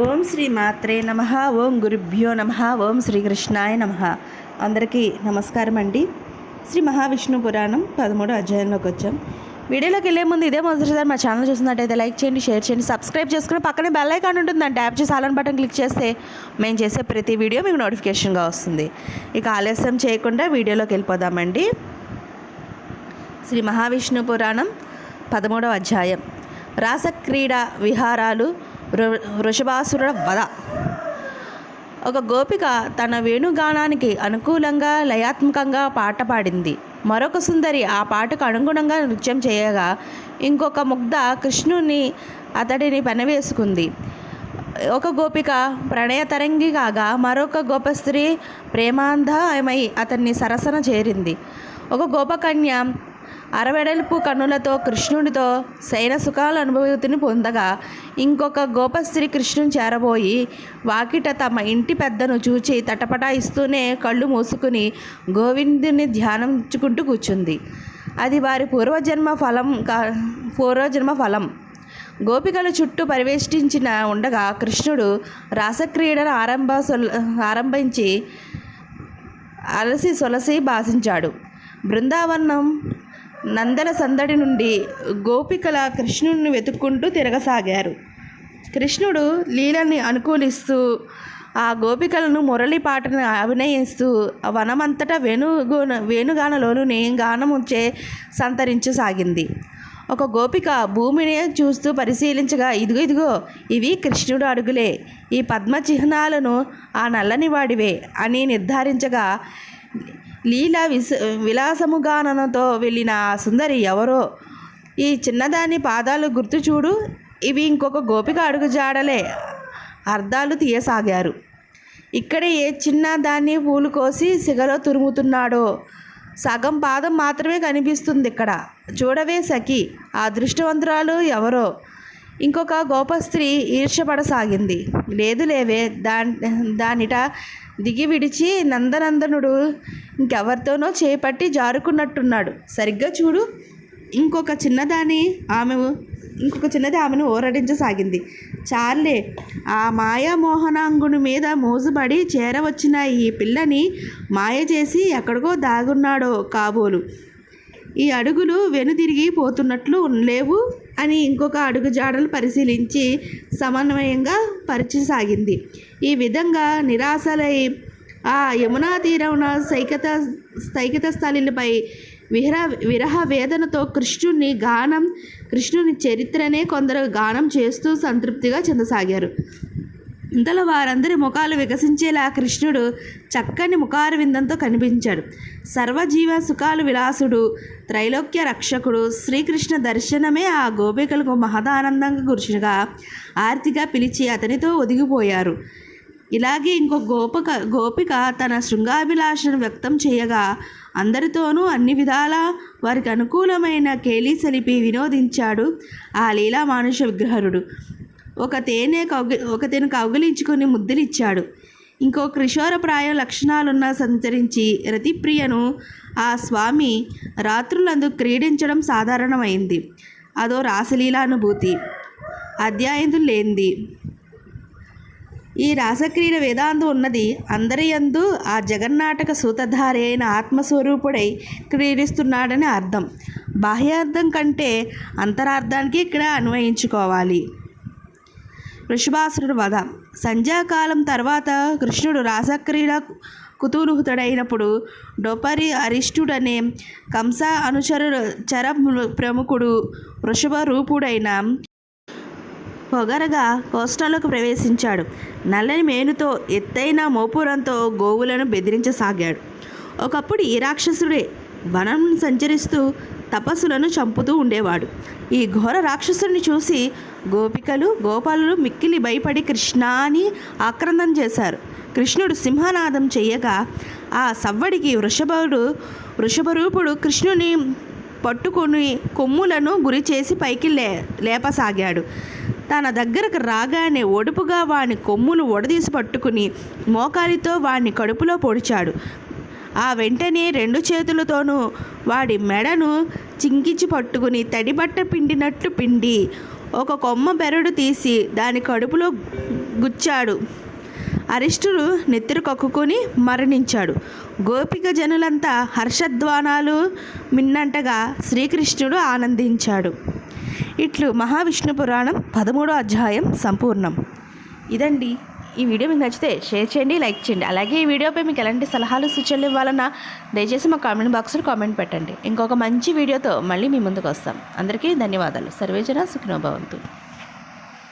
ఓం శ్రీ మాత్రే నమః. ఓం గురుభ్యో నమః. ఓం శ్రీకృష్ణాయ నమః. అందరికీ నమస్కారం అండి. శ్రీ మహావిష్ణు పురాణం 13వ అధ్యాయంలోకి వచ్చాం. వీడియోలోకి వెళ్ళే ముందు ఇదే మొదటిసారి మా ఛానల్ చూస్తున్నట్టయితే లైక్ చేయండి, షేర్ చేయండి, సబ్స్క్రైబ్ చేసుకుని పక్కనే బెల్ ఐకాన్ ఉంటుంది, దాన్ని ట్యాప్ చేసి ఆల్ బటన్ క్లిక్ చేస్తే మేము చేసే ప్రతి వీడియో మీకు నోటిఫికేషన్గా వస్తుంది. ఇక ఆలస్యం చేయకుండా వీడియోలోకి వెళ్ళిపోదామండి. శ్రీ మహావిష్ణు పురాణం 13వ అధ్యాయం. రాసక్రీడ విహారాలు, వృషభాసురుడ వధ. ఒక గోపిక తన వేణుగానానికి అనుకూలంగా లయాత్మకంగా పాట పాడింది. మరొక సుందరి ఆ పాటకు అనుగుణంగా నృత్యం చేయగా ఇంకొక ముగ్ధ కృష్ణుని అతడిని పెనవేసుకుంది. ఒక గోపిక ప్రణయతరంగి కాగా మరొక గోపస్త్రీ ప్రేమాంధమై అతన్ని సరసన చేరింది. ఒక గోపకన్య అరవెడల్పు కన్నులతో కృష్ణుడితో శయన సుఖాల అనుభూతిని పొందగా ఇంకొక గోపస్త్రీ కృష్ణుని చేరబోయి వాకిట తమ ఇంటి పెద్దను చూచి తటపటాయిస్తూనే కళ్ళు మూసుకుని గోవిందుని ధ్యానించుకుంటూ కూర్చుంది. అది వారి పూర్వజన్మ ఫలం. గోపికలు చుట్టూ పరివేష్టించిన ఉండగా కృష్ణుడు రాసక్రీడను ఆరంభించి అలసి సొలసి భాషించాడు. బృందావనం నందల సందడి నుండి గోపికల కృష్ణుడిని వెతుక్కుంటూ తిరగసాగారు. కృష్ణుడు లీలని అనుకూలిస్తూ ఆ గోపికలను మురళి పాటను అభినయిస్తూ వనమంతటా వేణుగానలోని గానముచ్చే సంతరించసాగింది. ఒక గోపిక భూమిని చూస్తూ పరిశీలించగా ఇదిగో ఇవి కృష్ణుడు అడుగులే, ఈ పద్మ చిహ్నాలను ఆ నల్లని వాడివే అని నిర్ధారించగా విలాసముగానతో వెళ్ళిన ఆ సుందరి ఎవరో, ఈ చిన్నదాని పాదాలు గుర్తు చూడు, ఇవి ఇంకొక గోపిక అడుగు జాడలే అర్థాలు తీయసాగారు. ఇక్కడే ఏ చిన్న దాన్ని పూలు కోసి సిగలో తురుముతున్నాడో, సగం పాదం మాత్రమే కనిపిస్తుంది ఇక్కడ, చూడవే సఖి, ఆ అదృష్టవంతురాలు ఎవరో ఇంకొక గోపస్త్రీ ఈర్ష్యపడసాగింది. లేదులేవే, దానిట దిగి విడిచి నందనందనుడు ఇంకెవరితోనో చేపట్టి జారుకున్నట్టున్నాడు, సరిగ్గా చూడు, ఇంకొక చిన్నది ఆమెను ఓరడించసాగింది. చాలే, ఆ మాయామోహనాంగుని మీద మోజుబడి చేరవచ్చిన ఈ పిల్లని మాయ చేసి ఎక్కడికో దాగున్నాడో కాబోలు, ఈ అడుగులు వెనుదిరిగి పోతున్నట్లు లేవు అని ఇంకొక అడుగు జాడలు పరిశీలించి సమన్వయంగా పరిచసాగింది. ఈ విధంగా నిరాశలై ఆ యమునా తీరమున స్థైకత స్థలిపై విరహ వేదనతో కృష్ణుని చరిత్రనే కొందరు గానం చేస్తూ సంతృప్తిగా చెందసాగారు. ఇంతలో వారందరి ముఖాలు వికసించేలా కృష్ణుడు చక్కని ముఖారవిందంతో కనిపించాడు. సర్వజీవ సుఖాలు విలాసుడు, త్రైలోక్య రక్షకుడు శ్రీకృష్ణ దర్శనమే ఆ గోపికలకు మహదానందంగా గుర్చుగా ఆర్తిగా పిలిచి అతనితో ఒదిగిపోయారు. ఇలాగే ఇంకో గోపిక తన శృంగాభిలాషను వ్యక్తం చేయగా అందరితోనూ అన్ని విధాలా వారికి అనుకూలమైన కేళీ సలిపి వినోదించాడు ఆ లీలా మానుష విగ్రహరుడు. ఒక తేనె కౌగిలించుకొని ముద్దులిచ్చాడు. ఇంకో కిషోరప్రాయ లక్షణాలున్న సంచరించి రతిప్రియను ఆ స్వామి రాత్రులందు క్రీడించడం సాధారణమైంది. అదో రాసలీలానుభూతి, అధ్యాయంతులు లేనిది. ఈ రాసక్రీడ వేదాంతం ఉన్నది అందరియందు ఆ జగన్నాటక సూతధారి అయిన ఆత్మస్వరూపుడై క్రీడిస్తున్నాడని అర్థం. బాహ్యార్థం కంటే అంతరార్థానికి ఇక్కడ అన్వయించుకోవాలి. వృషభాసురుడు వధ. సంధ్యాకాలం తర్వాత కృష్ణుడు రాసక్రీడ కుతూహలుడైనప్పుడు డొపరి అరిష్టుడనే కంస చర ప్రముఖుడు వృషభ రూపుడైన పొగరగా కోష్టలోకి ప్రవేశించాడు. నల్లని మేనుతో ఎత్తైన మోపురంతో గోవులను బెదిరించసాగాడు. ఒకప్పుడు ఈ రాక్షసుడే వనం సంచరిస్తూ తపస్సులను చంపుతూ ఉండేవాడు. ఈ ఘోర రాక్షసుని చూసి గోపికలు గోపాలులు మిక్కిలి భయపడి కృష్ణ అని ఆక్రందన చేశారు. కృష్ణుడు సింహనాదం చేయగా ఆ సవ్వడికి వృషభరూపుడు కృష్ణుని పట్టుకొని కొమ్ములను గురి చేసి పైకి లేపసాగాడు. తన దగ్గరకు రాగానే ఒడుపుగా వాని కొమ్ములు ఒడదీసి పట్టుకుని మోకాలితో వాడిని కడుపులో పొడిచాడు. ఆ వెంటనే రెండు చేతులతోనూ వాడి మెడను చింకించి పట్టుకుని తడిబట్ట పిండినట్లు పిండి ఒక కొమ్మ బెరడు తీసి దాని కడుపులో గుచ్చాడు. అరిష్టుడు నెత్తురు కక్కుకొని మరణించాడు. గోపిక జనులంతా హర్షధ్వానాలు మిన్నంటగా శ్రీకృష్ణుడు ఆనందించాడు. ఇట్లు మహావిష్ణు పురాణం 13వ అధ్యాయం సంపూర్ణం. ఇదండి ఈ వీడియో మీకు నచ్చితే షేర్ చేయండి, లైక్ చేయండి. అలాగే ఈ వీడియోపై మీకు ఎలాంటి సలహాలు సూచనలు ఇవ్వాలన్నా దయచేసి మా కామెంట్ బాక్స్లో కామెంట్ పెట్టండి. ఇంకొక మంచి వీడియోతో మళ్ళీ మీ ముందుకు వస్తాం. అందరికీ ధన్యవాదాలు. సర్వేజన సుఖినో భవంతు.